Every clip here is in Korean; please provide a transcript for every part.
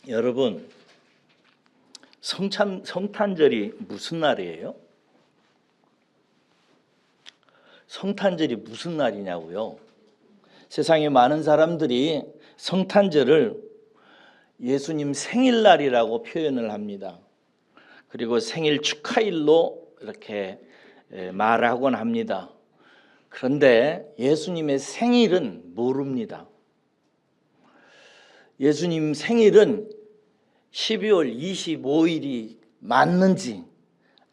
여러분, 성탄절이 무슨 날이에요? 성탄절이 무슨 날이냐고요? 세상에 많은 사람들이 성탄절을 예수님 생일날이라고 표현을 합니다. 그리고 생일 축하일로 이렇게 말하곤 합니다. 그런데 예수님의 생일은 모릅니다. 예수님 생일은 12월 25일이 맞는지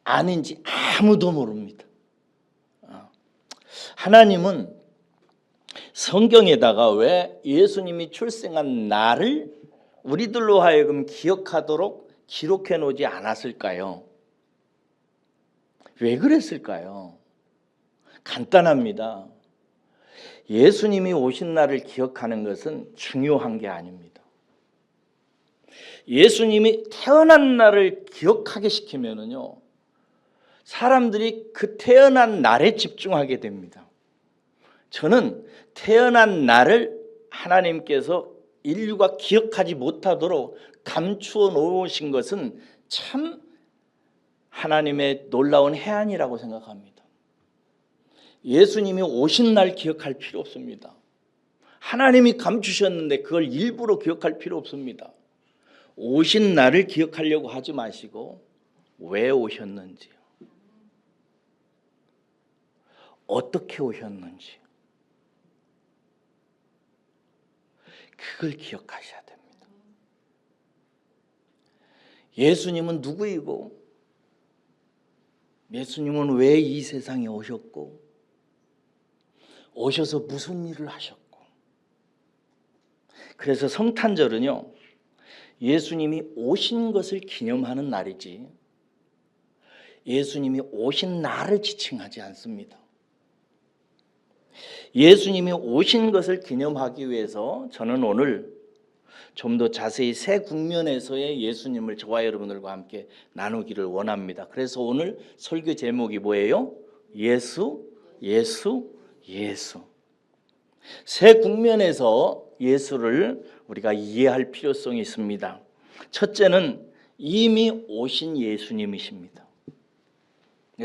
아닌지 아무도 모릅니다. 하나님은 성경에다가 왜 예수님이 출생한 날을 우리들로 하여금 기억하도록 기록해 놓지 않았을까요? 왜 그랬을까요? 간단합니다. 예수님이 오신 날을 기억하는 것은 중요한 게 아닙니다. 예수님이 태어난 날을 기억하게 시키면은요, 사람들이 그 태어난 날에 집중하게 됩니다. 저는 태어난 날을 하나님께서 인류가 기억하지 못하도록 감추어 놓으신 것은 참 하나님의 놀라운 해안이라고 생각합니다. 예수님이 오신 날 기억할 필요 없습니다. 하나님이 감추셨는데 그걸 일부러 기억할 필요 없습니다. 오신 날을 기억하려고 하지 마시고 왜 오셨는지, 어떻게 오셨는지 그걸 기억하셔야 됩니다. 예수님은 누구이고 예수님은 왜 이 세상에 오셨고 오셔서 무슨 일을 하셨고, 그래서 성탄절은요, 예수님이 오신 것을 기념하는 날이지 예수님이 오신 날을 지칭하지 않습니다. 예수님이 오신 것을 기념하기 위해서 저는 오늘 좀 더 자세히 세 국면에서의 예수님을 저와 여러분들과 함께 나누기를 원합니다. 그래서 오늘 설교 제목이 뭐예요? 예수, 예수, 예수. 세 국면에서 예수를 우리가 이해할 필요성이 있습니다. 첫째는 이미 오신 예수님이십니다.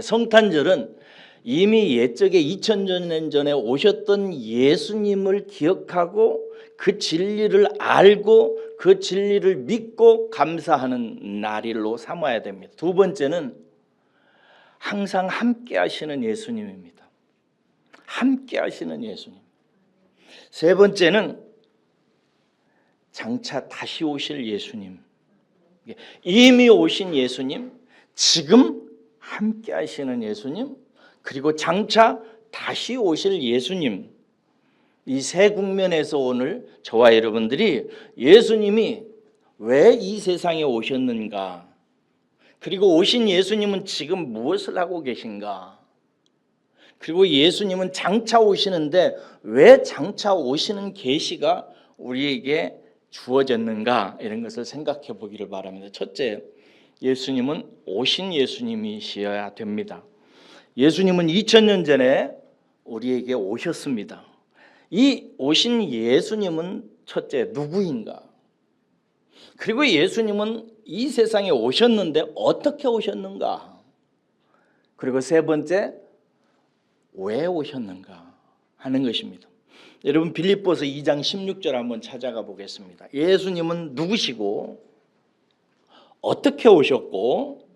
성탄절은 이미 옛적에 2000년 전에 오셨던 예수님을 기억하고 그 진리를 알고 그 진리를 믿고 감사하는 날일로 삼아야 됩니다. 두 번째는 항상 함께 하시는 예수님입니다. 함께 하시는 예수님. 세 번째는 장차 다시 오실 예수님. 이미 오신 예수님, 지금 함께 하시는 예수님, 그리고 장차 다시 오실 예수님. 이 세 국면에서 오늘 저와 여러분들이 예수님이 왜 이 세상에 오셨는가, 그리고 오신 예수님은 지금 무엇을 하고 계신가, 그리고 예수님은 장차 오시는데 왜 장차 오시는 계시가 우리에게 주어졌는가, 이런 것을 생각해 보기를 바랍니다. 첫째, 예수님은 오신 예수님이셔야 됩니다. 예수님은 2000년 전에 우리에게 오셨습니다. 이 오신 예수님은 첫째 누구인가? 그리고 예수님은 이 세상에 오셨는데 어떻게 오셨는가? 그리고 세 번째, 왜 오셨는가 하는 것입니다. 여러분, 빌립보서 2장 16절 한번 찾아가 보겠습니다. 예수님은 누구시고 어떻게 오셨고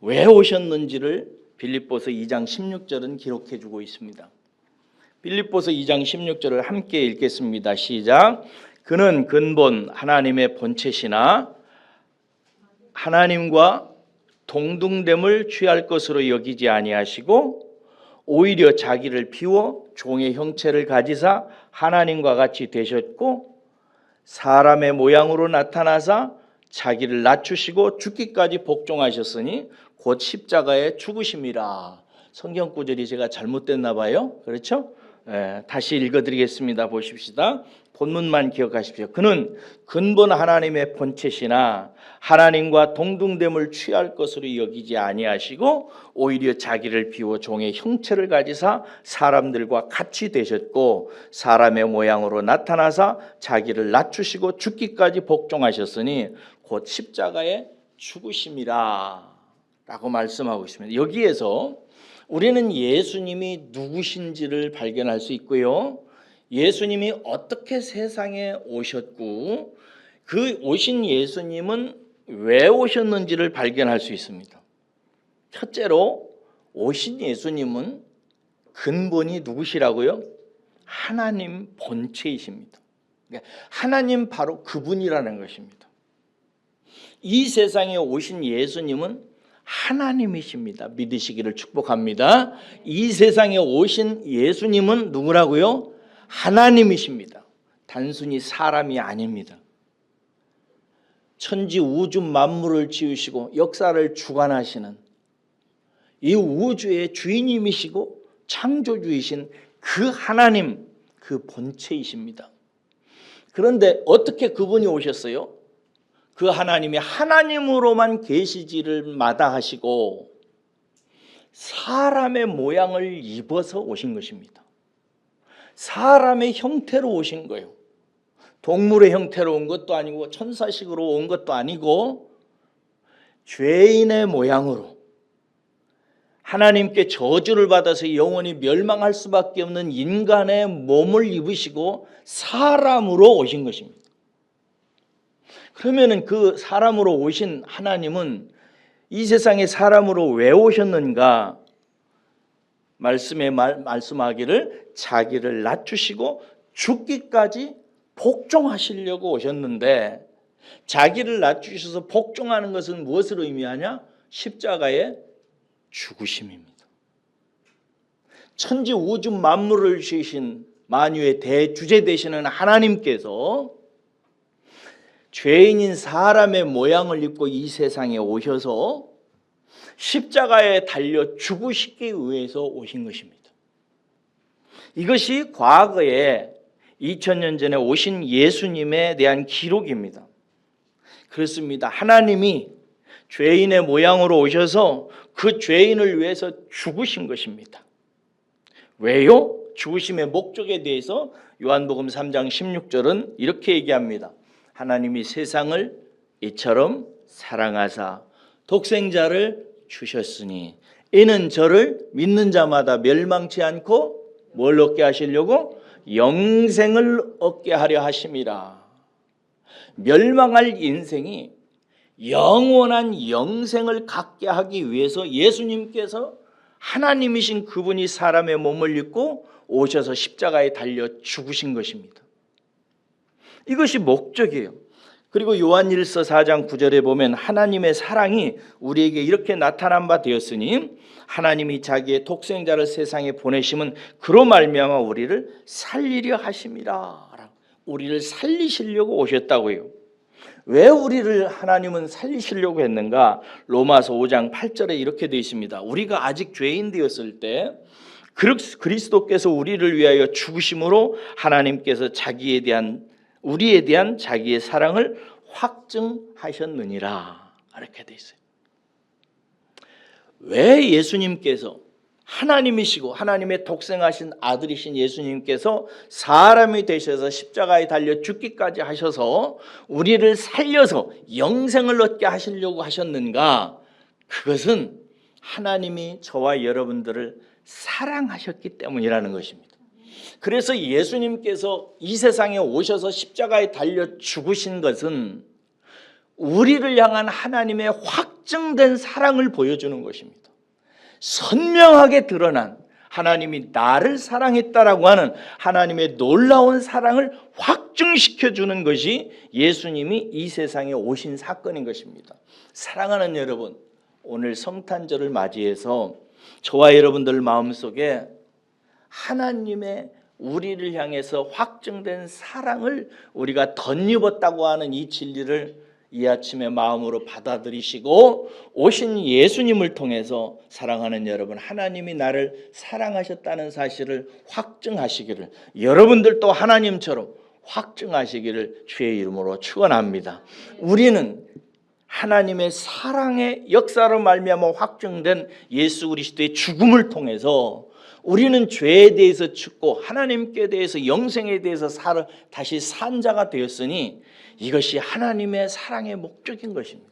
왜 오셨는지를 빌립보서 2장 16절은 기록해 주고 있습니다. 빌립보서 2장 16절을 함께 읽겠습니다. 시작. 그는 근본 하나님의 본체시나 하나님과 동등됨을 취할 것으로 여기지 아니하시고 오히려 자기를 비워 종의 형체를 가지사 하나님과 같이 되셨고 사람의 모양으로 나타나사 자기를 낮추시고 죽기까지 복종하셨으니 곧 십자가에 죽으심이라. 성경 구절이 제가 잘못됐나 봐요. 그렇죠? 다시 읽어드리겠습니다. 보십시다. 본문만 기억하십시오. 그는 근본 하나님의 본체시나 하나님과 동등됨을 취할 것으로 여기지 아니하시고 오히려 자기를 비워 종의 형체를 가지사 사람들과 같이 되셨고 사람의 모양으로 나타나사 자기를 낮추시고 죽기까지 복종하셨으니 곧 십자가에 죽으심이라 라고 말씀하고 있습니다. 여기에서 우리는 예수님이 누구신지를 발견할 수 있고요. 예수님이 어떻게 세상에 오셨고 그 오신 예수님은 왜 오셨는지를 발견할 수 있습니다. 첫째로 오신 예수님은 근본이 누구시라고요? 하나님 본체이십니다. 하나님 바로 그분이라는 것입니다. 이 세상에 오신 예수님은 하나님이십니다. 믿으시기를 축복합니다. 이 세상에 오신 예수님은 누구라고요? 하나님이십니다. 단순히 사람이 아닙니다. 천지 우주 만물을 지으시고 역사를 주관하시는 이 우주의 주인님이시고 창조주이신 그 하나님, 그 본체이십니다. 그런데 어떻게 그분이 오셨어요? 그 하나님이 하나님으로만 계시지를 마다하시고 사람의 모양을 입어서 오신 것입니다. 사람의 형태로 오신 거예요. 동물의 형태로 온 것도 아니고 천사식으로 온 것도 아니고 죄인의 모양으로 하나님께 저주를 받아서 영원히 멸망할 수밖에 없는 인간의 몸을 입으시고 사람으로 오신 것입니다. 그러면은 그 사람으로 오신 하나님은 이 세상에 사람으로 왜 오셨는가? 말씀에 말씀하기를 자기를 낮추시고 죽기까지 복종하시려고 오셨는데 자기를 낮추셔서 복종하는 것은 무엇을 의미하냐? 십자가의 죽으심입니다. 천지 우주 만물을 지으신 만유의 대주제 되시는 하나님께서 죄인인 사람의 모양을 입고 이 세상에 오셔서 십자가에 달려 죽으시기 위해서 오신 것입니다. 이것이 과거에 2000년 전에 오신 예수님에 대한 기록입니다. 그렇습니다. 하나님이 죄인의 모양으로 오셔서 그 죄인을 위해서 죽으신 것입니다. 왜요? 죽으심의 목적에 대해서 요한복음 3장 16절은 이렇게 얘기합니다. 하나님이 세상을 이처럼 사랑하사 독생자를 주셨으니 이는 저를 믿는 자마다 멸망치 않고 뭘 얻게 하시려고? 영생을 얻게 하려 하심이라. 멸망할 인생이 영원한 영생을 갖게 하기 위해서 예수님께서 하나님이신 그분이 사람의 몸을 입고 오셔서 십자가에 달려 죽으신 것입니다. 이것이 목적이에요. 그리고 요한일서 4장 9절에 보면 하나님의 사랑이 우리에게 이렇게 나타난 바 되었으니 하나님이 자기의 독생자를 세상에 보내심은 그로 말미암아 우리를 살리려 하심이라. 우리를 살리시려고 오셨다고요. 왜 우리를 하나님은 살리시려고 했는가? 로마서 5장 8절에 이렇게 되어 있습니다. 우리가 아직 죄인 되었을 때 그리스도께서 우리를 위하여 죽으심으로 하나님께서 우리에 대한 자기의 사랑을 확증하셨느니라. 이렇게 되어 있어요. 왜 예수님께서 하나님이시고 하나님의 독생하신 아들이신 예수님께서 사람이 되셔서 십자가에 달려 죽기까지 하셔서 우리를 살려서 영생을 얻게 하시려고 하셨는가? 그것은 하나님이 저와 여러분들을 사랑하셨기 때문이라는 것입니다. 그래서 예수님께서 이 세상에 오셔서 십자가에 달려 죽으신 것은 우리를 향한 하나님의 확증된 사랑을 보여주는 것입니다. 선명하게 드러난 하나님이 나를 사랑했다라고 하는 하나님의 놀라운 사랑을 확증시켜주는 것이 예수님이 이 세상에 오신 사건인 것입니다. 사랑하는 여러분, 오늘 성탄절을 맞이해서 저와 여러분들 마음속에 하나님의 우리를 향해서 확증된 사랑을 우리가 덧입었다고 하는 이 진리를 이 아침에 마음으로 받아들이시고 오신 예수님을 통해서 사랑하는 여러분, 하나님이 나를 사랑하셨다는 사실을 확증하시기를, 여러분들도 하나님처럼 확증하시기를 주의 이름으로 축원합니다. 우리는 하나님의 사랑의 역사로 말미암아 확증된 예수 그리스도의 죽음을 통해서 우리는 죄에 대해서 죽고 하나님께 대해서 영생에 대해서 다시 산 자가 되었으니 이것이 하나님의 사랑의 목적인 것입니다.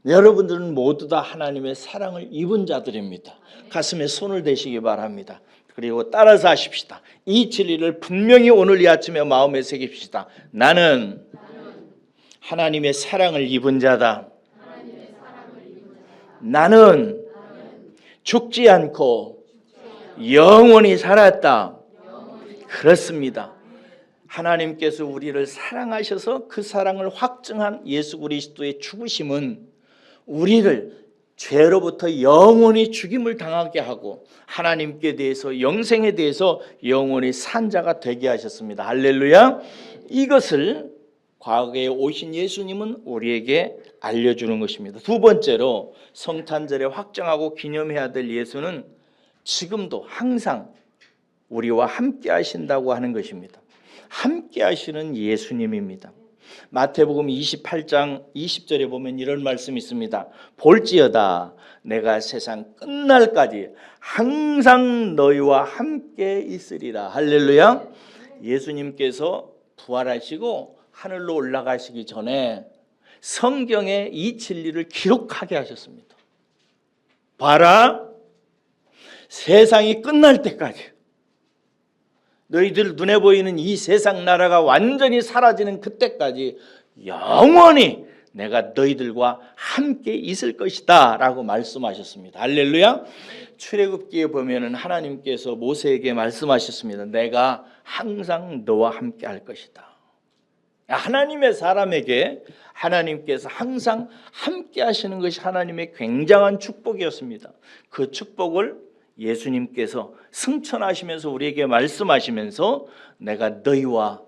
여러분들은 모두 다 하나님의 사랑을 입은 자들입니다. 가슴에 손을 대시기 바랍니다. 그리고 따라서 하십시다. 이 진리를 분명히 오늘 이 아침에 마음에 새깁시다. 나는 하나님의 사랑을 입은 자다. 나는 죽지 않고 영원히 살았다. 그렇습니다. 하나님께서 우리를 사랑하셔서 그 사랑을 확증한 예수 그리스도의 죽으심은 우리를 죄로부터 영원히 죽임을 당하게 하고 하나님께 대해서 영생에 대해서 영원히 산 자가 되게 하셨습니다. 할렐루야. 이것을 과거에 오신 예수님은 우리에게 알려주는 것입니다. 두 번째로 성탄절에 확정하고 기념해야 될 예수는 지금도 항상 우리와 함께 하신다고 하는 것입니다. 함께 하시는 예수님입니다. 마태복음 28장 20절에 보면 이런 말씀이 있습니다. 볼지어다 내가 세상 끝날까지 항상 너희와 함께 있으리라. 할렐루야. 예수님께서 부활하시고 하늘로 올라가시기 전에 성경에 이 진리를 기록하게 하셨습니다. 봐라, 세상이 끝날 때까지, 너희들 눈에 보이는 이 세상 나라가 완전히 사라지는 그때까지 영원히 내가 너희들과 함께 있을 것이다 라고 말씀하셨습니다. 할렐루야. 출애굽기에 보면은 하나님께서 모세에게 말씀하셨습니다. 내가 항상 너와 함께 할 것이다. 하나님의 사람에게 하나님께서 항상 함께 하시는 것이 하나님의 굉장한 축복이었습니다. 그 축복을 예수님께서 승천하시면서 우리에게 말씀하시면서 내가 너희와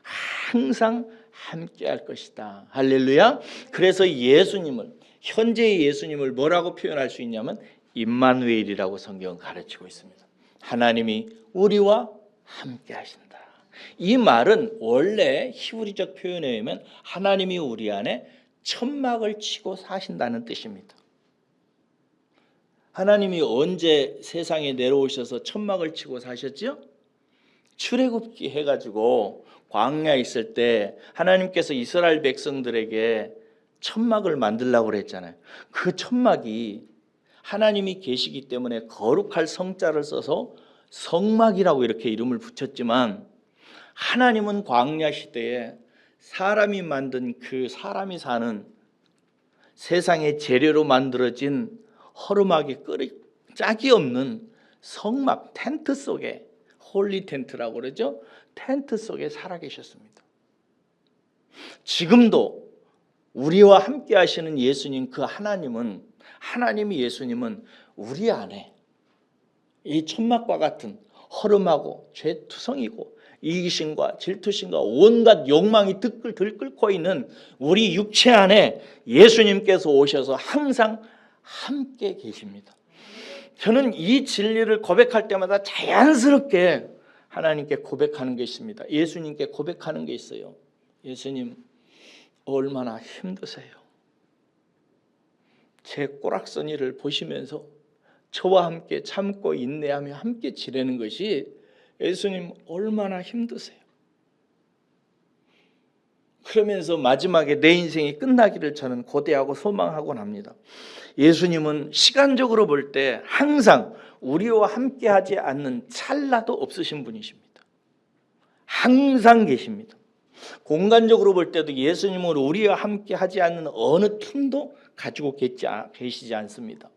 항상 함께 할 것이다. 할렐루야. 그래서 예수님을, 현재의 예수님을 뭐라고 표현할 수 있냐면 임마누엘이라고 성경은 가르치고 있습니다. 하나님이 우리와 함께 하신다. 이 말은 원래 히브리적 표현에 의하면 하나님이 우리 안에 천막을 치고 사신다는 뜻입니다. 하나님이 언제 세상에 내려오셔서 천막을 치고 사셨죠? 출애굽기 해가지고 광야에 있을 때 하나님께서 이스라엘 백성들에게 천막을 만들라고 그랬잖아요. 그 천막이 하나님이 계시기 때문에 거룩할 성자를 써서 성막이라고 이렇게 이름을 붙였지만, 하나님은 광야 시대에 사람이 만든, 그 사람이 사는 세상의 재료로 만들어진 허름하게 짝이 없는 성막, 텐트 속에, 홀리 텐트라고 그러죠. 텐트 속에 살아계셨습니다. 지금도 우리와 함께 하시는 예수님, 그 하나님은, 하나님이 예수님은 우리 안에 이 천막과 같은 허름하고 죄투성이고 이기심과 질투심과 온갖 욕망이 들끓 끓고 있는 우리 육체 안에 예수님께서 오셔서 항상 함께 계십니다. 저는 이 진리를 고백할 때마다 자연스럽게 하나님께 고백하는 게 있습니다. 예수님께 고백하는 게 있어요. 예수님, 얼마나 힘드세요. 제 꼬락서니를 보시면서 저와 함께 참고 인내하며 함께 지내는 것이 예수님 얼마나 힘드세요. 그러면서 마지막에 내 인생이 끝나기를 저는 고대하고 소망하곤 합니다. 예수님은 시간적으로 볼 때 항상 우리와 함께하지 않는 찰나도 없으신 분이십니다. 항상 계십니다. 공간적으로 볼 때도 예수님은 우리와 함께하지 않는 어느 틈도 가지고 계시지 않습니다.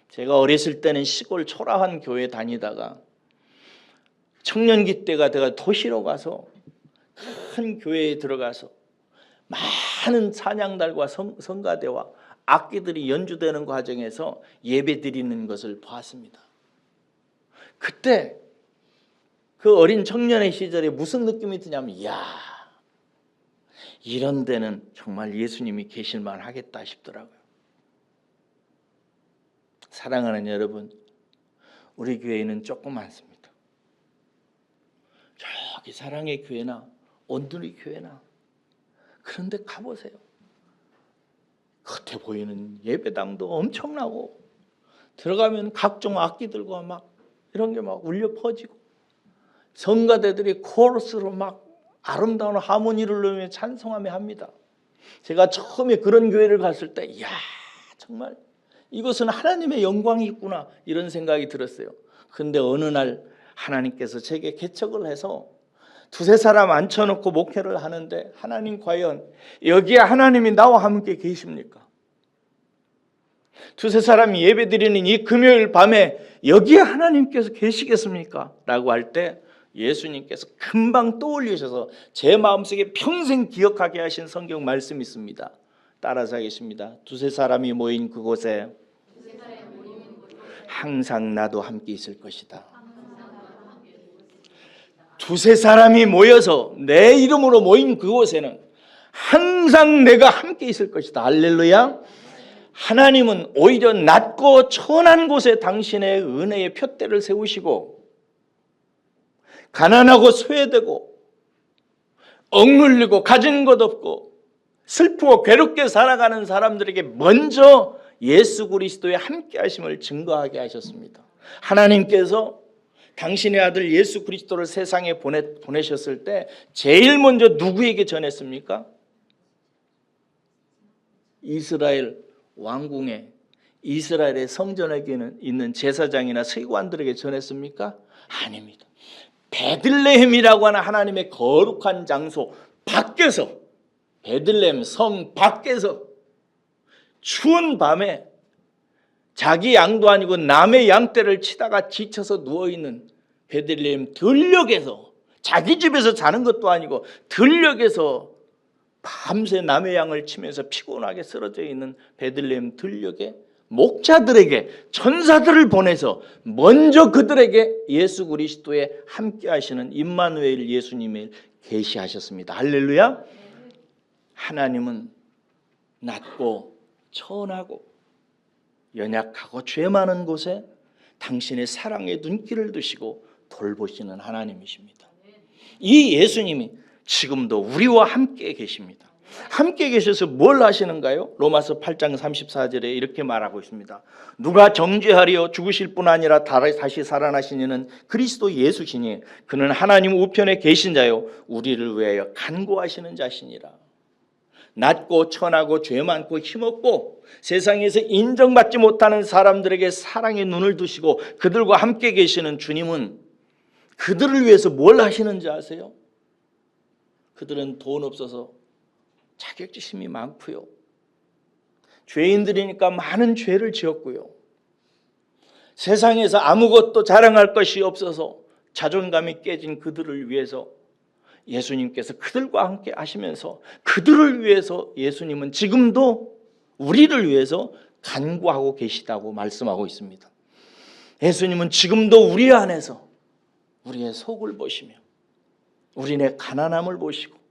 제가 어렸을 때는 시골 초라한 교회 다니다가 청년기 때가 제가 도시로 가서 큰 교회에 들어가서 많은 찬양단과 성가대와 악기들이 연주되는 과정에서 예배 드리는 것을 보았습니다. 그때 그 어린 청년의 시절에 무슨 느낌이 드냐면, 이야, 이런 데는 정말 예수님이 계실만 하겠다 싶더라고요. 사랑하는 여러분, 우리 교회는 조그맣습니다. 저기 사랑의 교회나 온누리 교회나 그런데 가보세요. 겉에 보이는 예배당도 엄청나고 들어가면 각종 악기들과 막 이런 게 막 울려 퍼지고 성가대들이 코러스로 막 아름다운 하모니를 넣으며 찬송하며 합니다. 제가 처음에 그런 교회를 갔을 때 이야 정말 이것은 하나님의 영광이 있구나 이런 생각이 들었어요. 그런데 어느 날 하나님께서 제게 개척을 해서 두세 사람 앉혀놓고 목회를 하는데 하나님 과연 여기에 하나님이 나와 함께 계십니까? 두세 사람이 예배드리는 이 금요일 밤에 여기에 하나님께서 계시겠습니까? 라고 할 때 예수님께서 금방 떠올리셔서 제 마음속에 평생 기억하게 하신 성경 말씀이 있습니다. 따라서 하겠습니다. 두세 사람이 모인 그곳에 항상 나도 함께 있을 것이다. 두세 사람이 모여서 내 이름으로 모인 그곳에는 항상 내가 함께 있을 것이다. 할렐루야. 하나님은 오히려 낮고 천한 곳에 당신의 은혜의 푯대를 세우시고 가난하고 소외되고 억눌리고 가진 것 없고 슬프고 괴롭게 살아가는 사람들에게 먼저 예수 그리스도의 함께 하심을 증거하게 하셨습니다. 하나님께서 당신의 아들 예수 그리스도를 세상에 보내셨을 때 제일 먼저 누구에게 전했습니까? 이스라엘 왕궁에 이스라엘의 성전에게는 있는 제사장이나 서기관들에게 전했습니까? 아닙니다. 베들레헴이라고 하는 하나님의 거룩한 장소 밖에서 베들레헴 성 밖에서 추운 밤에 자기 양도 아니고 남의 양떼를 치다가 지쳐서 누워있는 베들레헴 들녘에서 자기 집에서 자는 것도 아니고 들녘에서 밤새 남의 양을 치면서 피곤하게 쓰러져 있는 베들레헴 들녘에 목자들에게 천사들을 보내서 먼저 그들에게 예수 그리스도의 함께 하시는 임마누엘 예수님을 계시하셨습니다. 할렐루야. 하나님은 낮고 천하고 연약하고 죄 많은 곳에 당신의 사랑의 눈길을 두시고 돌보시는 하나님이십니다. 이 예수님이 지금도 우리와 함께 계십니다. 함께 계셔서 뭘 하시는가요? 로마서 8장 34절에 이렇게 말하고 있습니다. 누가 정죄하리요? 죽으실 뿐 아니라 다시 살아나신 이는 그리스도 예수시니 그는 하나님 우편에 계신 자요 우리를 위하여 간구하시는 자시니라. 낮고 천하고 죄 많고 힘없고 세상에서 인정받지 못하는 사람들에게 사랑의 눈을 두시고 그들과 함께 계시는 주님은 그들을 위해서 뭘 하시는지 아세요? 그들은 돈 없어서 자격지심이 많고요. 죄인들이니까 많은 죄를 지었고요. 세상에서 아무것도 자랑할 것이 없어서 자존감이 깨진 그들을 위해서 예수님께서 그들과 함께 하시면서 그들을 위해서 예수님은 지금도 우리를 위해서 간구하고 계시다고 말씀하고 있습니다. 예수님은 지금도 우리 안에서 우리의 속을 보시며 우리의 가난함을 보시고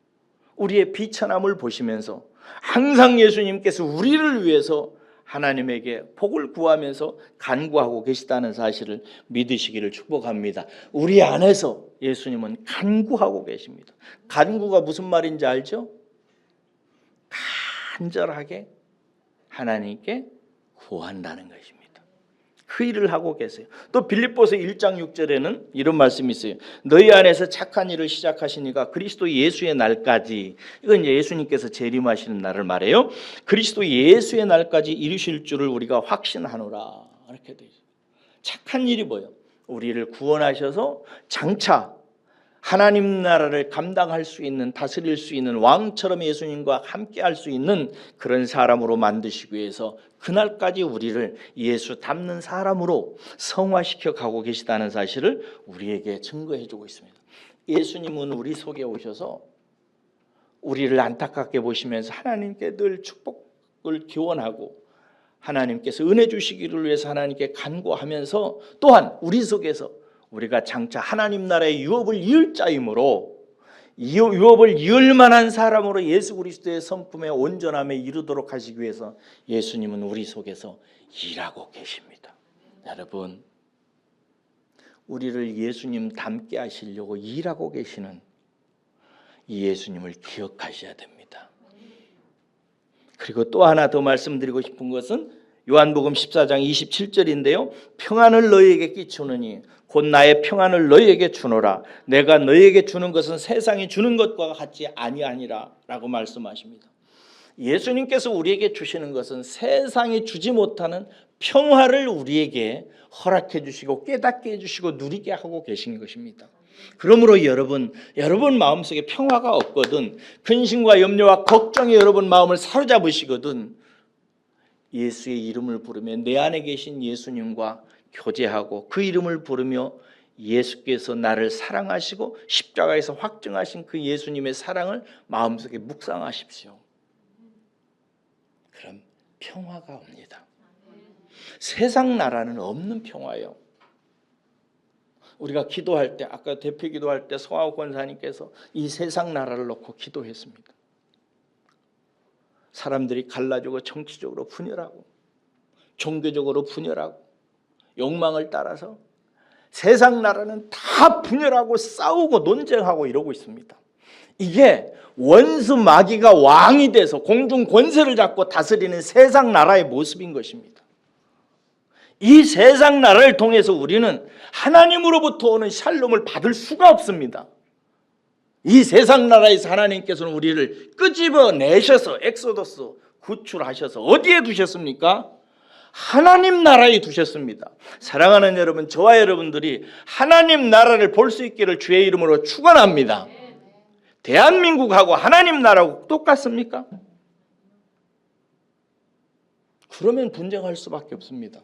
우리의 비천함을 보시면서 항상 예수님께서 우리를 위해서 하나님에게 복을 구하면서 간구하고 계시다는 사실을 믿으시기를 축복합니다. 우리 안에서 예수님은 간구하고 계십니다. 간구가 무슨 말인지 알죠? 간절하게 하나님께 구한다는 것입니다. 그 일을 하고 계세요. 또 빌립보서 1장 6절에는 이런 말씀이 있어요. 너희 안에서 착한 일을 시작하시니까 그리스도 예수의 날까지, 이건 이제 예수님께서 재림하시는 날을 말해요. 그리스도 예수의 날까지 이루실 줄을 우리가 확신하노라. 이렇게 되어 있어요. 착한 일이 뭐예요? 우리를 구원하셔서 장차 하나님 나라를 감당할 수 있는, 다스릴 수 있는 왕처럼 예수님과 함께 할 수 있는 그런 사람으로 만드시기 위해서 그날까지 우리를 예수 닮는 사람으로 성화시켜 가고 계시다는 사실을 우리에게 증거해 주고 있습니다. 예수님은 우리 속에 오셔서 우리를 안타깝게 보시면서 하나님께 늘 축복을 기원하고 하나님께서 은혜 주시기를 위해서 하나님께 간구하면서 또한 우리 속에서 우리가 장차 하나님 나라의 유업을 이을 자이므로 유업을 이을 만한 사람으로 예수 그리스도의 성품의 온전함에 이르도록 하시기 위해서 예수님은 우리 속에서 일하고 계십니다. 여러분, 우리를 예수님 닮게 하시려고 일하고 계시는 이 예수님을 기억하셔야 됩니다. 그리고 또 하나 더 말씀드리고 싶은 것은 요한복음 14장 27절인데요. 평안을 너희에게 끼치노니 곧 나의 평안을 너희에게 주노라. 내가 너희에게 주는 것은 세상이 주는 것과 같지 아니하니라 라고 말씀하십니다. 예수님께서 우리에게 주시는 것은 세상이 주지 못하는 평화를 우리에게 허락해 주시고 깨닫게 해주시고 누리게 하고 계신 것입니다. 그러므로 여러분 마음속에 평화가 없거든, 근심과 염려와 걱정이 여러분 마음을 사로잡으시거든, 예수의 이름을 부르며 내 안에 계신 예수님과 교제하고 그 이름을 부르며 예수께서 나를 사랑하시고 십자가에서 확증하신 그 예수님의 사랑을 마음속에 묵상하십시오. 그럼 평화가 옵니다. 세상 나라는 없는 평화예요. 우리가 기도할 때, 아까 대표 기도할 때 송하고 권사님께서 이 세상 나라를 놓고 기도했습니다. 사람들이 갈라지고 정치적으로 분열하고 종교적으로 분열하고 욕망을 따라서 세상 나라는 다 분열하고 싸우고 논쟁하고 이러고 있습니다. 이게 원수 마귀가 왕이 돼서 공중 권세를 잡고 다스리는 세상 나라의 모습인 것입니다. 이 세상 나라를 통해서 우리는 하나님으로부터 오는 샬롬을 받을 수가 없습니다. 이 세상 나라에서 하나님께서는 우리를 끄집어내셔서 엑소더스 구출하셔서 어디에 두셨습니까? 하나님 나라에 두셨습니다. 사랑하는 여러분, 저와 여러분들이 하나님 나라를 볼 수 있기를 주의 이름으로 축원합니다. 대한민국하고 하나님 나라하고 똑같습니까? 그러면 분쟁할 수밖에 없습니다.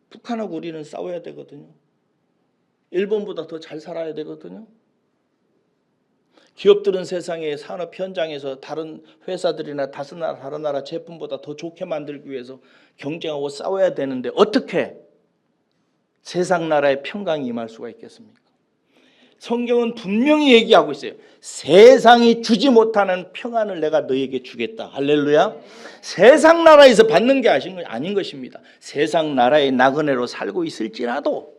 북한하고 우리는 싸워야 되거든요. 일본보다 더 잘 살아야 되거든요. 기업들은 세상의 산업 현장에서 다른 회사들이나 다른 나라 제품보다 더 좋게 만들기 위해서 경쟁하고 싸워야 되는데 어떻게 세상 나라의 평강이 임할 수가 있겠습니까? 성경은 분명히 얘기하고 있어요. 세상이 주지 못하는 평안을 내가 너희에게 주겠다. 할렐루야. 세상 나라에서 받는 게 아닌 것입니다. 세상 나라의 나그네로 살고 있을지라도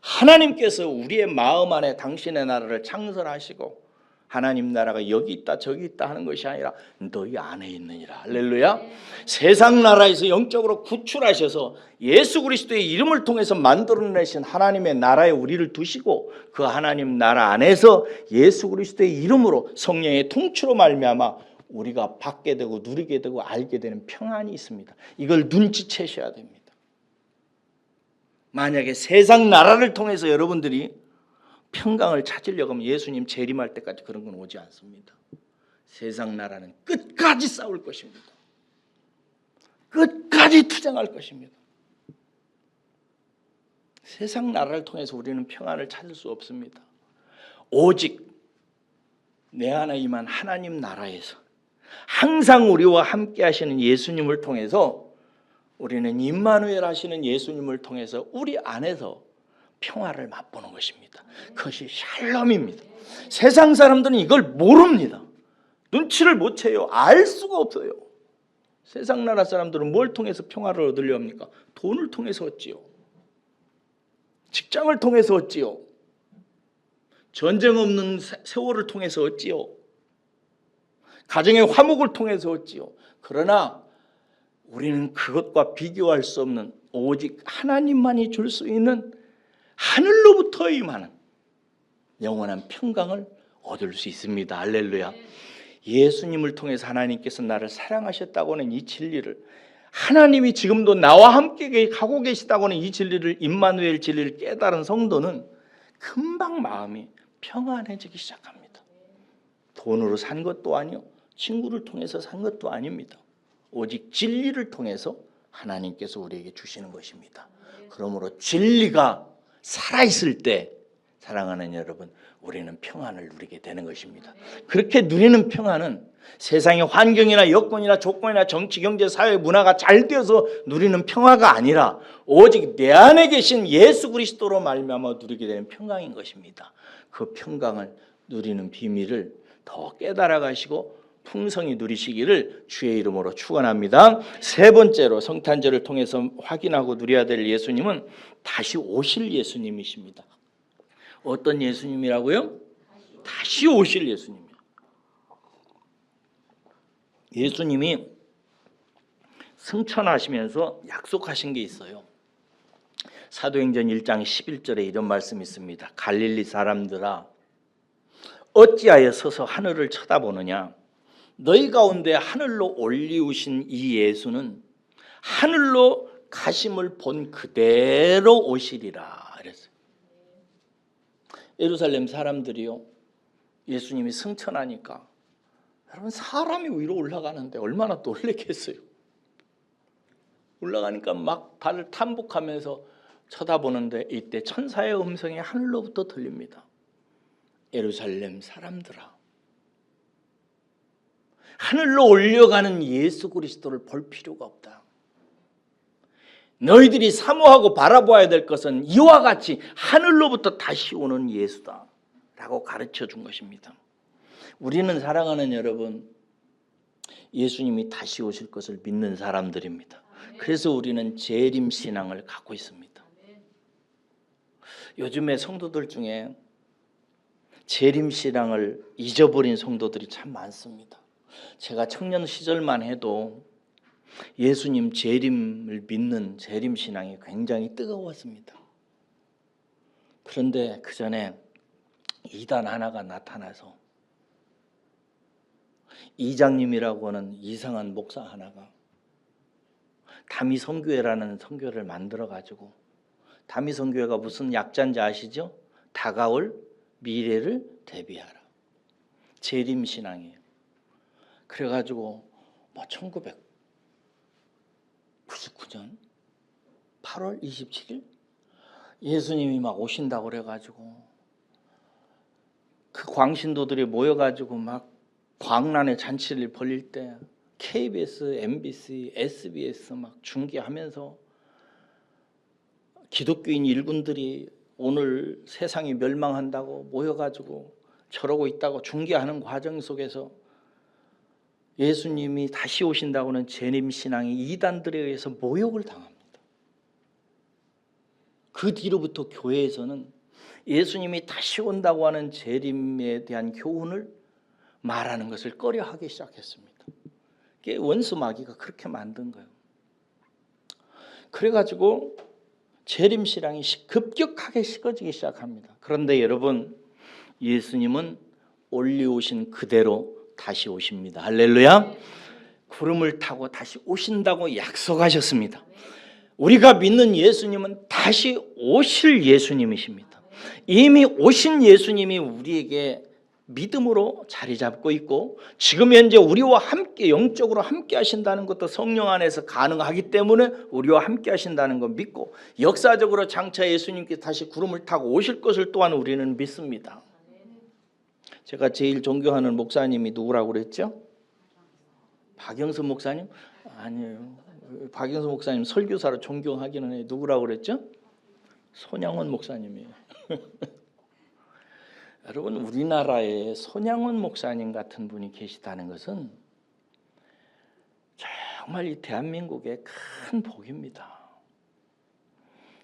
하나님께서 우리의 마음 안에 당신의 나라를 창설하시고 하나님 나라가 여기 있다 저기 있다 하는 것이 아니라 너희 안에 있느니라. 할렐루야. 세상 나라에서 영적으로 구출하셔서 예수 그리스도의 이름을 통해서 만들어내신 하나님의 나라에 우리를 두시고 그 하나님 나라 안에서 예수 그리스도의 이름으로 성령의 통치로 말미암아 우리가 받게 되고 누리게 되고 알게 되는 평안이 있습니다. 이걸 눈치채셔야 됩니다. 만약에 세상 나라를 통해서 여러분들이 평강을 찾으려고 하면 예수님 재림할 때까지 그런 건 오지 않습니다. 세상 나라는 끝까지 싸울 것입니다. 끝까지 투쟁할 것입니다. 세상 나라를 통해서 우리는 평안을 찾을 수 없습니다. 오직 내 안에 임한 하나님 나라에서 항상 우리와 함께 하시는 예수님을 통해서 우리는 임마누엘 하시는 예수님을 통해서 우리 안에서 평화를 맛보는 것입니다. 그것이 샬롬입니다. 세상 사람들은 이걸 모릅니다. 눈치를 못 채요. 알 수가 없어요. 세상 나라 사람들은 뭘 통해서 평화를 얻으려 합니까? 돈을 통해서 얻지요. 직장을 통해서 얻지요. 전쟁 없는 세월을 통해서 얻지요. 가정의 화목을 통해서 얻지요. 그러나 우리는 그것과 비교할 수 없는 오직 하나님만이 줄 수 있는 하늘로부터 임하는 영원한 평강을 얻을 수 있습니다. 할렐루야. 예수님을 통해서 하나님께서 나를 사랑하셨다고 하는 이 진리를, 하나님이 지금도 나와 함께 가고 계시다고 하는 이 진리를, 임마누엘 진리를 깨달은 성도는 금방 마음이 평안해지기 시작합니다. 돈으로 산 것도 아니요, 친구를 통해서 산 것도 아닙니다. 오직 진리를 통해서 하나님께서 우리에게 주시는 것입니다. 그러므로 진리가 살아있을 때, 사랑하는 여러분, 우리는 평안을 누리게 되는 것입니다. 그렇게 누리는 평안은 세상의 환경이나 여건이나 조건이나 정치, 경제, 사회, 문화가 잘 되어서 누리는 평화가 아니라 오직 내 안에 계신 예수 그리스도로 말미암아 누리게 되는 평강인 것입니다. 그 평강을 누리는 비밀을 더 깨달아 가시고 풍성히 누리시기를 주의 이름으로 축원합니다. 세 번째로 성탄절을 통해서 확인하고 누려야 될 예수님은 다시 오실 예수님이십니다. 어떤 예수님이라고요? 다시 오실 예수님이요. 예수님이 승천하시면서 약속하신 게 있어요. 사도행전 1장 11절에 이런 말씀이 있습니다. 갈릴리 사람들아, 어찌하여 서서 하늘을 쳐다보느냐? 너희 가운데 하늘로 올리우신 이 예수는 하늘로 가심을 본 그대로 오시리라 그랬어요. 예루살렘 사람들이요, 예수님이 승천하니까 여러분 사람이 위로 올라가는데 얼마나 놀랬겠어요. 올라가니까 막 발을 탐복하면서 쳐다보는데 이때 천사의 음성이 하늘로부터 들립니다. 예루살렘 사람들아, 하늘로 올려가는 예수 그리스도를 볼 필요가 없다. 너희들이 사모하고 바라보아야 될 것은 이와 같이 하늘로부터 다시 오는 예수다 라고 가르쳐 준 것입니다. 우리는 사랑하는 여러분, 예수님이 다시 오실 것을 믿는 사람들입니다. 그래서 우리는 재림신앙을 갖고 있습니다. 요즘에 성도들 중에 재림신앙을 잊어버린 성도들이 참 많습니다. 제가 청년 시절만 해도 예수님 재림을 믿는 재림신앙이 굉장히 뜨거웠습니다. 그런데 그 전에 이단 하나가 나타나서 이장님이라고 하는 이상한 목사 하나가 다미선교회라는 선교를 만들어가지고, 다미선교회가 무슨 약자인지 아시죠? 다가올 미래를 대비하라. 재림신앙이에요. 그래가지고 1999년 8월 27일 예수님이 막 오신다고 그래가지고 그 광신도들이 모여가지고 막 광란의 잔치를 벌릴 때 KBS, MBC, SBS 막 중계하면서 기독교인 일군들이 오늘 세상이 멸망한다고 모여가지고 저러고 있다고 중계하는 과정 속에서 예수님이 다시 오신다고는 재림신앙이 이단들에 의해서 모욕을 당합니다. 그 뒤로부터 교회에서는 예수님이 다시 온다고 하는 재림에 대한 교훈을 말하는 것을 꺼려하기 시작했습니다. 그게 원수 마귀가 그렇게 만든 거예요. 그래가지고 재림신앙이 급격하게 식어지기 시작합니다. 그런데 여러분, 예수님은 올리오신 그대로 다시 오십니다. 할렐루야. 구름을 타고 다시 오신다고 약속하셨습니다. 우리가 믿는 예수님은 다시 오실 예수님이십니다. 이미 오신 예수님이 우리에게 믿음으로 자리 잡고 있고, 지금 현재 우리와 함께 영적으로 함께 하신다는 것도 성령 안에서 가능하기 때문에 우리와 함께 하신다는 거 믿고, 역사적으로 장차 예수님께 다시 구름을 타고 오실 것을 또한 우리는 믿습니다. 제가 제일 존경하는 목사님이 누구라고 그랬죠? 박영선 목사님? 아니에요. 박영선 목사님 설교사로 존경하기는 해. 누구라고 그랬죠? 손양원 목사님이에요. 여러분, 우리나라에 손양원 목사님 같은 분이 계시다는 것은 정말 이 대한민국의 큰 복입니다.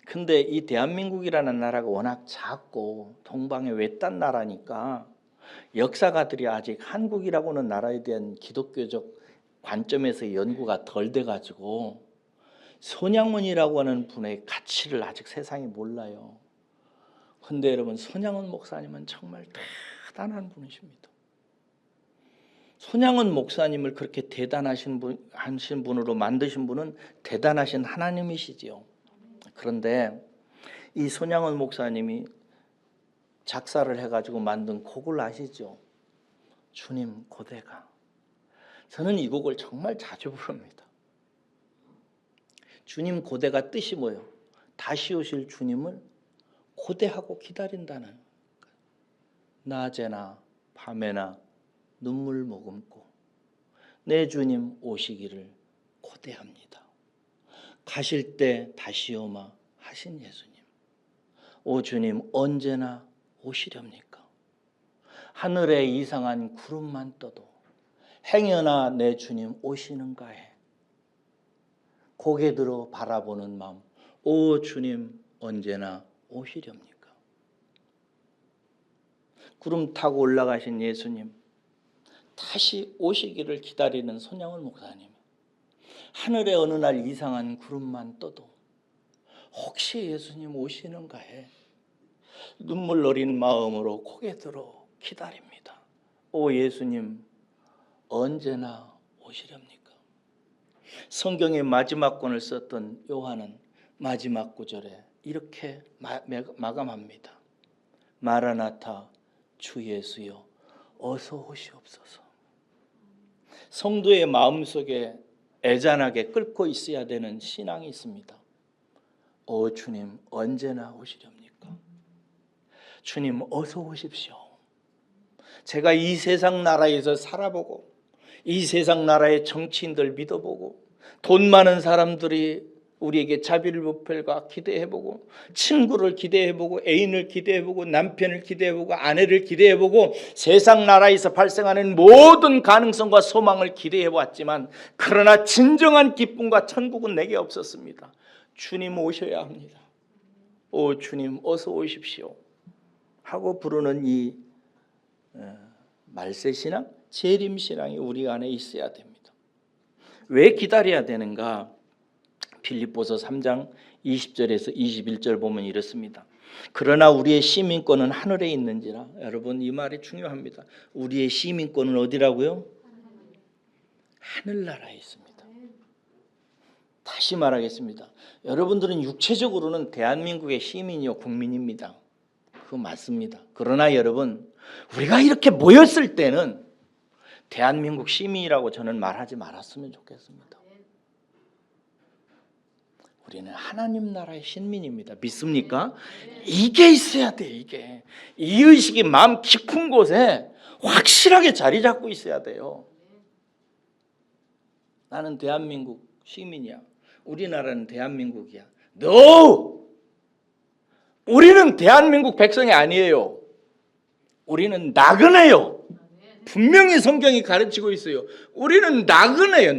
근데 이 대한민국이라는 나라가 워낙 작고 동방의 외딴 나라니까 역사가들이 아직 한국이라고는 나라에 대한 기독교적 관점에서 연구가 덜 돼가지고 손양원이라고 하는 분의 가치를 아직 세상이 몰라요. 근데 여러분, 손양원 목사님은 정말 대단한 분이십니다. 손양원 목사님을 그렇게 대단하신 분으로 만드신 분은 대단하신 하나님이시지요. 그런데 이 손양원 목사님이 작사를 해가지고 만든 곡을 아시죠? 주님 고대가. 저는 이 곡을 정말 자주 부릅니다. 주님 고대가 뜻이 뭐예요? 다시 오실 주님을 고대하고 기다린다는, 낮에나 밤에나 눈물 머금고 내 주님 오시기를 고대합니다. 가실 때 다시 오마 하신 예수님, 오 주님 언제나 오시렵니까? 하늘에 이상한 구름만 떠도 행여나 내 주님 오시는가 해 고개 들어 바라보는 마음, 오 주님 언제나 오시렵니까? 구름 타고 올라가신 예수님, 다시 오시기를 기다리는 손양원 목사님, 하늘에 어느 날 이상한 구름만 떠도 혹시 예수님 오시는가 해 눈물 어린 마음으로 고개 들어 기다립니다. 오 예수님 언제나 오시렵니까? 성경의 마지막 권을 썼던 요한은 마지막 구절에 이렇게 마감합니다. 마라나타 주 예수여 어서 오시옵소서. 성도의 마음속에 애잔하게 끓고 있어야 되는 신앙이 있습니다. 오 주님 언제나 오시렵니까? 주님 어서 오십시오. 제가 이 세상 나라에서 살아보고 이 세상 나라의 정치인들 믿어보고 돈 많은 사람들이 우리에게 자비를 베풀까 기대해보고 친구를 기대해보고 애인을 기대해보고 남편을 기대해보고 아내를 기대해보고 세상 나라에서 발생하는 모든 가능성과 소망을 기대해보았지만 그러나 진정한 기쁨과 천국은 내게 없었습니다. 주님 오셔야 합니다. 오 주님 어서 오십시오 하고 부르는 이 말세신앙, 재림신앙이 우리 안에 있어야 됩니다. 왜 기다려야 되는가? 빌립보서 3장 20절에서 21절 보면 이렇습니다. 그러나 우리의 시민권은 하늘에 있는지라. 여러분 이 말이 중요합니다. 우리의 시민권은 어디라고요? 하늘나라에 있습니다. 다시 말하겠습니다. 여러분들은 육체적으로는 대한민국의 시민이요 국민입니다. 그거 맞습니다. 그러나 여러분 우리가 이렇게 모였을 때는 대한민국 시민이라고 저는 말하지 말았으면 좋겠습니다. 우리는 하나님 나라의 신민입니다. 믿습니까? 이게 있어야 돼. 이게 이 의식이 마음 깊은 곳에 확실하게 자리 잡고 있어야 돼요. 나는 대한민국 시민이야. 우리나라는 대한민국이야. No! 우리는 대한민국 백성이 아니에요. 우리는 나그네요. 분명히 성경이 가르치고 있어요. 우리는 나그네요.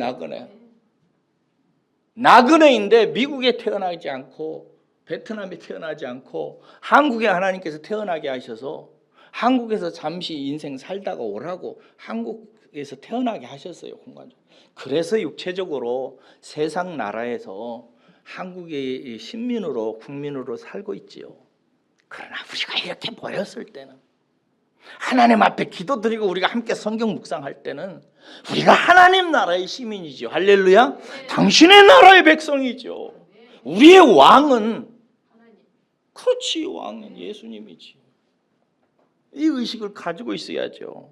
나그네인데 미국에 태어나지 않고 베트남에 태어나지 않고 한국에 하나님께서 태어나게 하셔서 한국에서 잠시 인생 살다가 오라고 한국에서 태어나게 하셨어요. 공간적으로. 그래서 육체적으로 세상 나라에서 한국의 신민으로 국민으로 살고 있지요. 그러나 우리가 이렇게 모였을 때는 하나님 앞에 기도드리고 우리가 함께 성경 묵상할 때는 우리가 하나님 나라의 시민이죠. 할렐루야. 당신의 나라의 백성이죠. 우리의 왕은 그렇지 왕은 예수님이지. 이 의식을 가지고 있어야죠.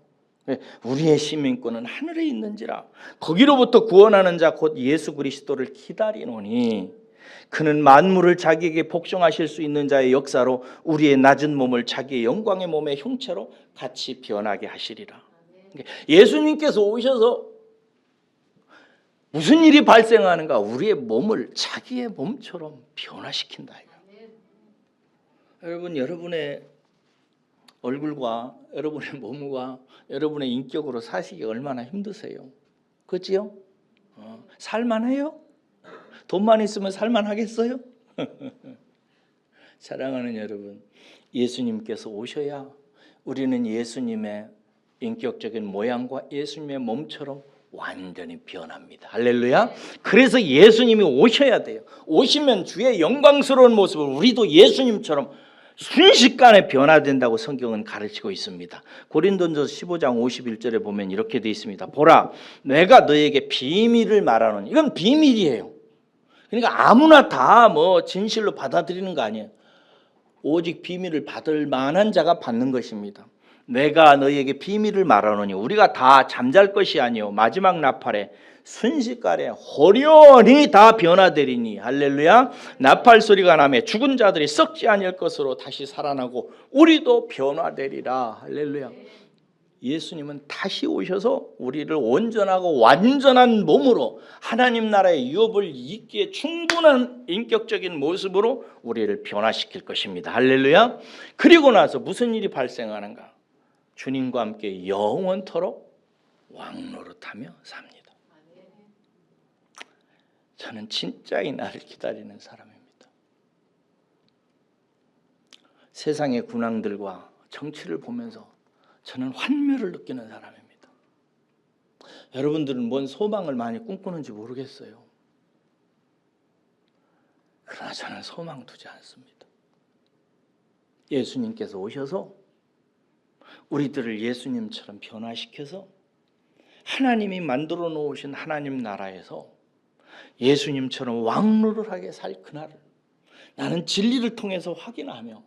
우리의 시민권은 하늘에 있는지라 거기로부터 구원하는 자 곧 예수 그리스도를 기다리노니 그는 만물을 자기에게 복종하실 수 있는 자의 역사로 우리의 낮은 몸을 자기의 영광의 몸의 형체로 같이 변하게 하시리라. 예수님께서 오셔서 무슨 일이 발생하는가? 우리의 몸을 자기의 몸처럼 변화시킨다. 여러분, 여러분의 얼굴과 여러분의 몸과 여러분의 인격으로 사시기 얼마나 힘드세요? 그렇지요? 살만해요? 돈만 있으면 살만하겠어요? 사랑하는 여러분, 예수님께서 오셔야 우리는 예수님의 인격적인 모양과 예수님의 몸처럼 완전히 변합니다. 할렐루야. 그래서 예수님이 오셔야 돼요. 오시면 주의 영광스러운 모습을 우리도 예수님처럼 순식간에 변화된다고 성경은 가르치고 있습니다. 고린도전서 15장 51절에 보면 이렇게 되어 있습니다. 보라, 내가 너에게 비밀을 말하노니. 이건 비밀이에요. 그러니까 아무나 다 진실로 받아들이는 거 아니에요. 오직 비밀을 받을 만한 자가 받는 것입니다. 내가 너희에게 비밀을 말하노니 우리가 다 잠잘 것이 아니요 마지막 나팔에 순식간에 호련히 다 변화되리니. 할렐루야. 나팔 소리가 나매 죽은 자들이 썩지 아니할 것으로 다시 살아나고 우리도 변화되리라. 할렐루야. 예수님은 다시 오셔서 우리를 온전하고 완전한 몸으로 하나님 나라의 유업을 잊기에 충분한 인격적인 모습으로 우리를 변화시킬 것입니다. 할렐루야. 그리고 나서 무슨 일이 발생하는가? 주님과 함께 영원토록 왕노릇하며 삽니다. 저는 진짜 이 날을 기다리는 사람입니다. 세상의 군왕들과 정치를 보면서 저는 환멸을 느끼는 사람입니다. 여러분들은 뭔 소망을 많이 꿈꾸는지 모르겠어요. 그러나 저는 소망 두지 않습니다. 예수님께서 오셔서 우리들을 예수님처럼 변화시켜서 하나님이 만들어 놓으신 하나님 나라에서 예수님처럼 왕노를 하게 살 그날을 나는 진리를 통해서 확인하며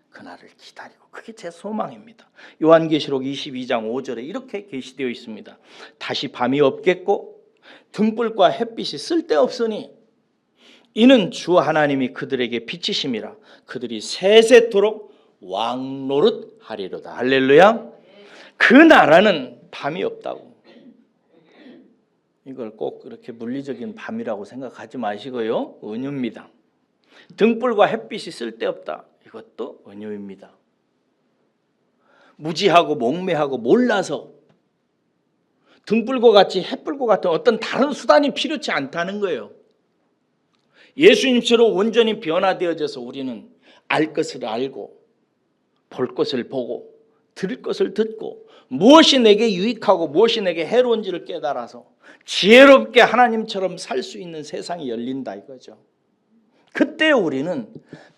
그날을 기다리고, 그게 제 소망입니다. 요한계시록 22장 5절에 이렇게 계시되어 있습니다. 다시 밤이 없겠고 등불과 햇빛이 쓸데없으니 이는 주 하나님이 그들에게 빛이심이라 그들이 세세토록 왕노릇 하리로다. 할렐루야. 그 나라는 밤이 없다고. 이걸 꼭 그렇게 물리적인 밤이라고 생각하지 마시고요, 은유입니다. 등불과 햇빛이 쓸데없다, 이것도 은유입니다. 무지하고 몽매하고 몰라서 등불과 같이 햇불과 같은 어떤 다른 수단이 필요치 않다는 거예요. 예수님처럼 온전히 변화되어져서 우리는 알 것을 알고 볼 것을 보고 들을 것을 듣고 무엇이 내게 유익하고 무엇이 내게 해로운지를 깨달아서 지혜롭게 하나님처럼 살 수 있는 세상이 열린다 이거죠. 그때 우리는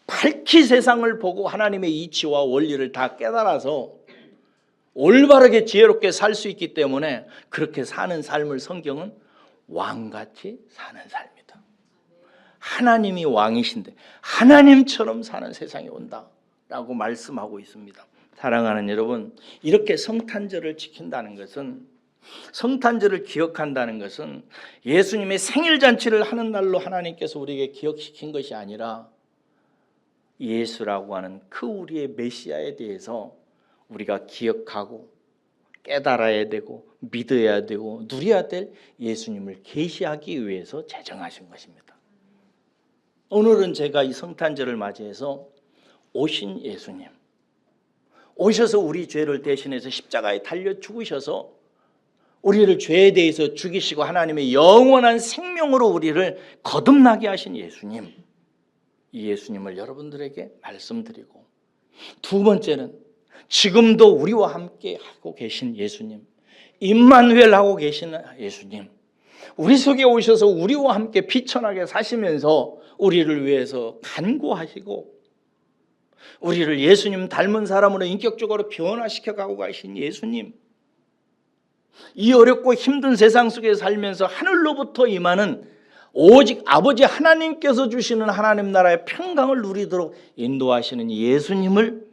밝히 세상을 보고 하나님의 이치와 원리를 다 깨달아서 올바르게 지혜롭게 살 수 있기 때문에 그렇게 사는 삶을 성경은 왕같이 사는 삶이다. 하나님이 왕이신데 하나님처럼 사는 세상이 온다라고 말씀하고 있습니다. 사랑하는 여러분, 이렇게 성탄절을 지킨다는 것은, 성탄절을 기억한다는 것은 예수님의 생일잔치를 하는 날로 하나님께서 우리에게 기억시킨 것이 아니라 예수라고 하는 그 우리의 메시아에 대해서 우리가 기억하고 깨달아야 되고 믿어야 되고 누려야 될 예수님을 계시하기 위해서 제정하신 것입니다. 오늘은 제가 이 성탄절을 맞이해서 오신 예수님, 오셔서 우리 죄를 대신해서 십자가에 달려 죽으셔서 우리를 죄에 대해서 죽이시고 하나님의 영원한 생명으로 우리를 거듭나게 하신 예수님, 이 예수님을 여러분들에게 말씀드리고, 두 번째는 지금도 우리와 함께 하고 계신 예수님, 임마누엘 하고 계시는 예수님, 우리 속에 오셔서 우리와 함께 비천하게 사시면서 우리를 위해서 간구하시고 우리를 예수님 닮은 사람으로 인격적으로 변화시켜 가고 가신 예수님, 이 어렵고 힘든 세상 속에 살면서 하늘로부터 임하는 오직 아버지 하나님께서 주시는 하나님 나라의 평강을 누리도록 인도하시는 예수님을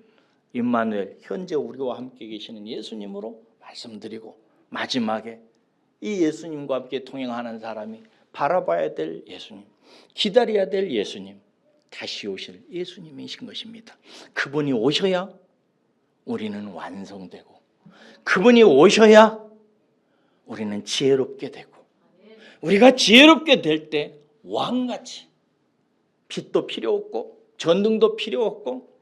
임마누엘, 현재 우리와 함께 계시는 예수님으로 말씀드리고, 마지막에 이 예수님과 함께 동행하는 사람이 바라봐야 될 예수님, 기다려야 될 예수님, 다시 오실 예수님이신 것입니다. 그분이 오셔야 우리는 완성되고, 그분이 오셔야 우리는 지혜롭게 되고, 우리가 지혜롭게 될 때 왕같이 빛도 필요 없고 전등도 필요 없고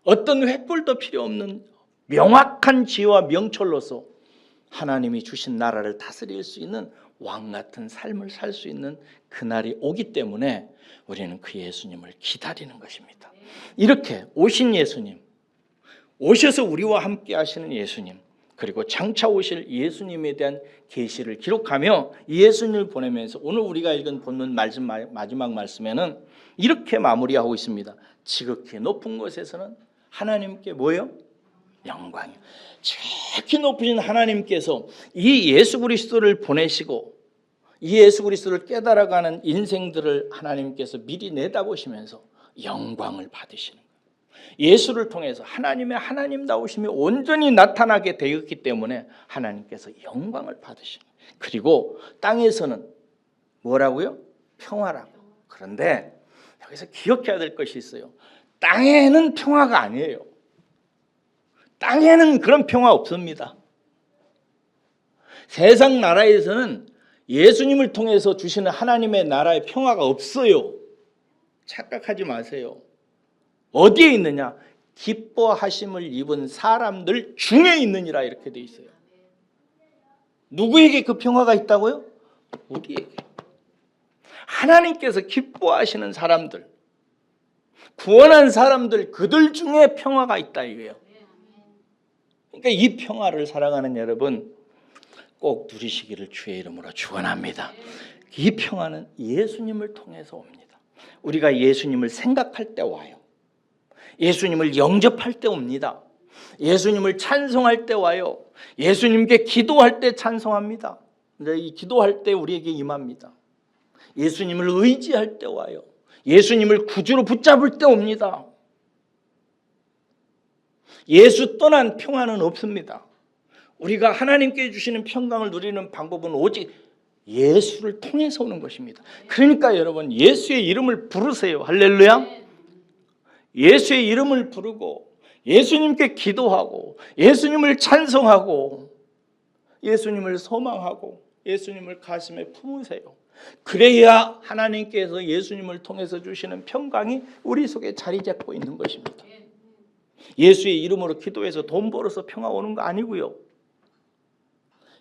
어떤 횃불도 필요 없는 명확한 지혜와 명철로서 하나님이 주신 나라를 다스릴 수 있는 왕같은 삶을 살 수 있는 그날이 오기 때문에 우리는 그 예수님을 기다리는 것입니다. 이렇게 오신 예수님, 오셔서 우리와 함께 하시는 예수님, 그리고 장차 오실 예수님에 대한 계시를 기록하며 예수님을 보내면서 오늘 우리가 읽은 본문 말씀, 마지막 말씀에는 이렇게 마무리하고 있습니다. 지극히 높은 곳에서는 하나님께 뭐예요? 영광이요. 지극히 높으신 하나님께서 이 예수 그리스도를 보내시고 이 예수 그리스도를 깨달아가는 인생들을 하나님께서 미리 내다보시면서 영광을 받으시는 거예요. 예수를 통해서 하나님의 하나님다우심이 온전히 나타나게 되었기 때문에 하나님께서 영광을 받으시는 거예요. 그리고 땅에서는 뭐라고요? 평화라고. 그런데 여기서 기억해야 될 것이 있어요. 땅에는 평화가 아니에요. 땅에는 그런 평화 없습니다. 세상 나라에서는 예수님을 통해서 주시는 하나님의 나라의 평화가 없어요. 착각하지 마세요. 어디에 있느냐? 기뻐하심을 입은 사람들 중에 있느니라 이렇게 돼 있어요. 누구에게 그 평화가 있다고요? 우리에게. 하나님께서 기뻐하시는 사람들, 구원한 사람들, 그들 중에 평화가 있다 이거예요. 그러니까 이 평화를 사랑하는 여러분 꼭 누리시기를 주의 이름으로 축원합니다. 이 평화는 예수님을 통해서 옵니다. 우리가 예수님을 생각할 때 와요. 예수님을 영접할 때 옵니다. 예수님을 찬송할 때 와요. 예수님께 기도할 때 찬송합니다. 이 기도할 때 우리에게 임합니다. 예수님을 의지할 때 와요. 예수님을 구주로 붙잡을 때 옵니다. 예수 떠난 평화는 없습니다. 우리가 하나님께 주시는 평강을 누리는 방법은 오직 예수를 통해서 오는 것입니다. 그러니까 여러분 예수의 이름을 부르세요. 할렐루야. 예수의 이름을 부르고 예수님께 기도하고 예수님을 찬송하고 예수님을 소망하고 예수님을 가슴에 품으세요. 그래야 하나님께서 예수님을 통해서 주시는 평강이 우리 속에 자리 잡고 있는 것입니다. 예수의 이름으로 기도해서 돈 벌어서 평화 오는 거 아니고요.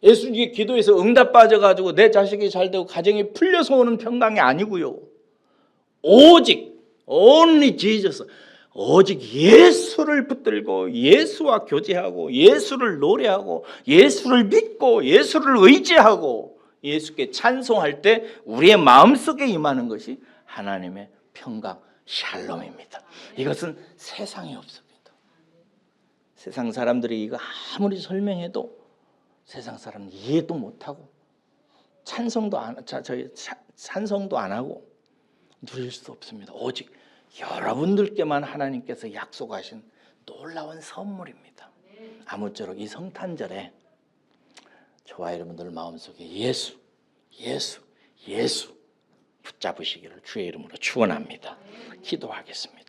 예수님께 기도해서 응답 빠져가지고 내 자식이 잘 되고 가정이 풀려서 오는 평강이 아니고요. 오직 only Jesus, 오직 예수를 붙들고 예수와 교제하고 예수를 노래하고 예수를 믿고 예수를 의지하고 예수께 찬송할 때 우리의 마음속에 임하는 것이 하나님의 평강 샬롬입니다. 이것은 세상에 없습니다. 세상 사람들이 이거 아무리 설명해도 세상 사람은 이해도 못하고 찬송도 안 하고 누릴 수 없습니다. 오직 여러분들께만 하나님께서 약속하신 놀라운 선물입니다. 아무쪼록 이 성탄절에 저와 여러분들 마음속에 예수 붙잡으시기를 주의 이름으로 축원합니다. 기도하겠습니다.